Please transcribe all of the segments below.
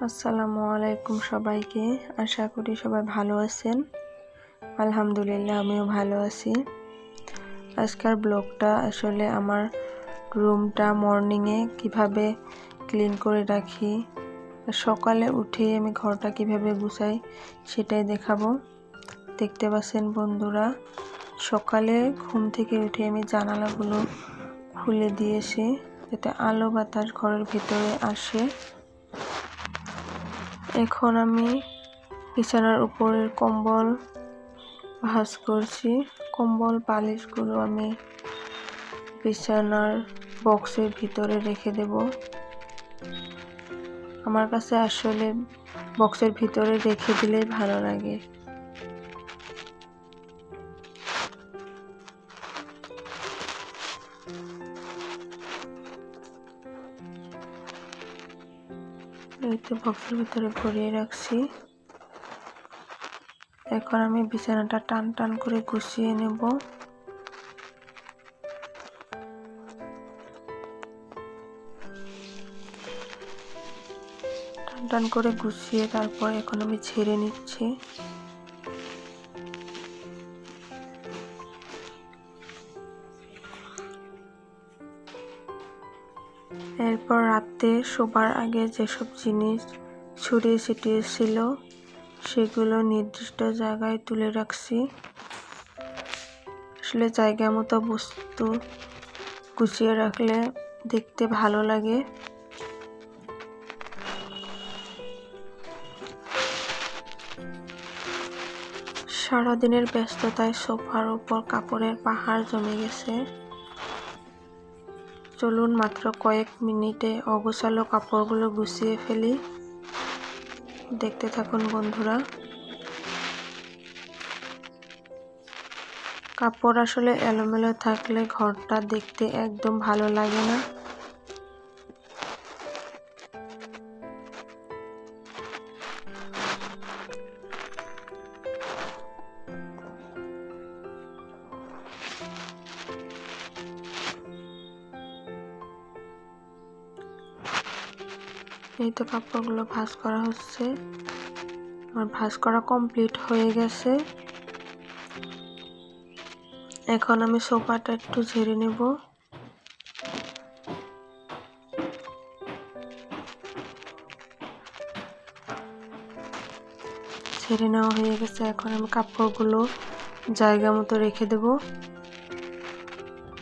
আসসালামু আলাইকুম সবাইকে। আশা করি সবাই ভালো আছেন। আলহামদুলিল্লাহ আমিও ভালো আছি। আজকের ব্লগটা আসলে আমার রুমটা মর্নিংয়ে কিভাবে ক্লিন করে রাখি, সকালে উঠে আমি ঘরটা কিভাবে গুছাই সেটাই দেখাবো। দেখতে পাচ্ছেন বন্ধুরা, সকালে ঘুম থেকে উঠে আমি জানালাগুলো খুলে দিয়েছি যাতে আলো বাতাস ঘরের ভিতরে আসে। এখন আমি বিছানার উপরের কম্বল ভাঁজ করছি। কম্বল বালিশগুলো আমি বিছানার বক্সের ভিতরে রেখে দেব। আমার কাছে আসলে বক্সের ভিতরে রেখে দিলেই ভালো লাগে। এই তো বক্সের ভিতরে ভরিয়ে রাখছি। এখন আমি বিছানাটা টান টান করে গুছিয়ে নেব। টান টান করে গুছিয়ে তারপর এখন আমি ঝেড়ে নিচ্ছি। এরপর রাতে শোবার আগে যেসব জিনিস ছড়িয়ে ছিটিয়ে ছিল সেগুলো নির্দিষ্ট জায়গায় তুলে রাখছি। আসলে জায়গা মতো বস্তু গুছিয়ে রাখলে দেখতে ভালো লাগে। সারাদিনের ব্যস্ততায় সোফার উপর কাপড়ের পাহাড় জমে গেছে। চলুন মাত্র কয়েক মিনিটে অগোছালো কাপড়গুলো গুছিয়ে ফেলি। দেখতে থাকুন বন্ধুরা। কাপড় আসলে এলোমেলো থাকলে ঘরটা দেখতে একদম ভালো লাগে না। এই তো কাপড়গুলো ভাঁজ করা হচ্ছে। আমার ভাঁজ করা কমপ্লিট হয়ে গেছে। এখন আমি সোফাটা একটু ঝেড়ে নেব। ঝেড়ে নেওয়া হয়ে গেছে। এখন আমি কাপড়গুলো জায়গা মতো রেখে দেব।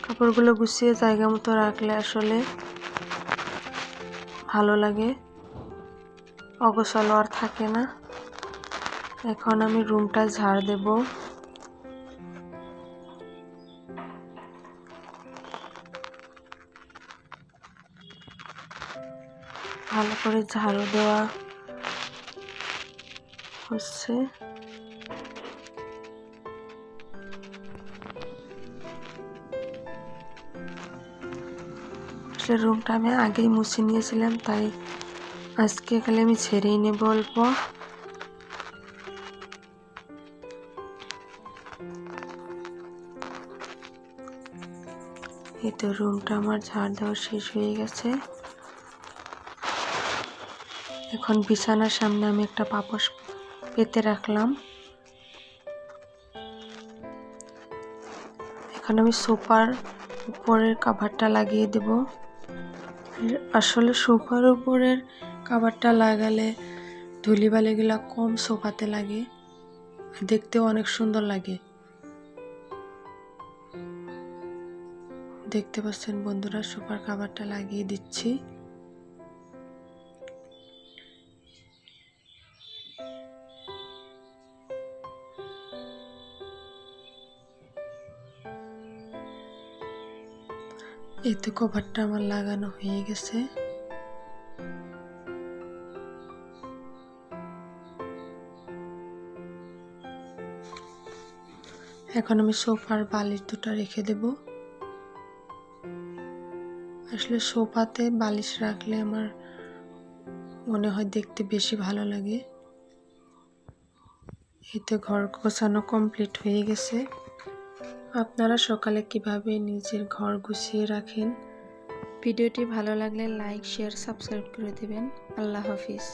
কাপড়গুলো গুছিয়ে জায়গা মতো রাখলে আসলে ভালো লাগে, অগোছালো আর থাকে না। এখন আমি রুমটা ঝাড় দেব। ভালো করে ঝাড়ু দেওয়া হচ্ছে। রুমটা আমি আগেই মুছে নিয়েছিলাম, তাই আজকে খালি আমি ছেড়েই নেব অল্প। এই তো রুমটা আমার ঝাড় দেওয়া শেষ হয়ে গেছে। এখন বিছানার সামনে আমি একটা পাপোশ পেতে রাখলাম। এখন আমি সোফার উপরের কভারটা লাগিয়ে দেব। আসলে সোফার উপরের কভারটা লাগালে ধুলিবালিগুলা কম সোফাতে লাগে, দেখতেও অনেক সুন্দর লাগে। দেখতে পাচ্ছেন বন্ধুরা, সোফার কভারটা লাগিয়ে দিচ্ছি। এই তো কভারটা আমার লাগানো হয়ে গেছে। এখন আমি সোফার বালিশ দুটো রেখে দেব। আসলে সোফাতে বালিশ রাখলে আমার মনে হয় দেখতে বেশি ভালো লাগে। এই তো ঘর গোছানো কমপ্লিট হয়ে গেছে। আপনারা সকালে কিভাবে নিজের ঘর গুছিয়ে রাখেন? ভিডিওটি ভালো লাগলে লাইক, শেয়ার, সাবস্ক্রাইব করে দেবেন। আল্লাহ হাফিজ।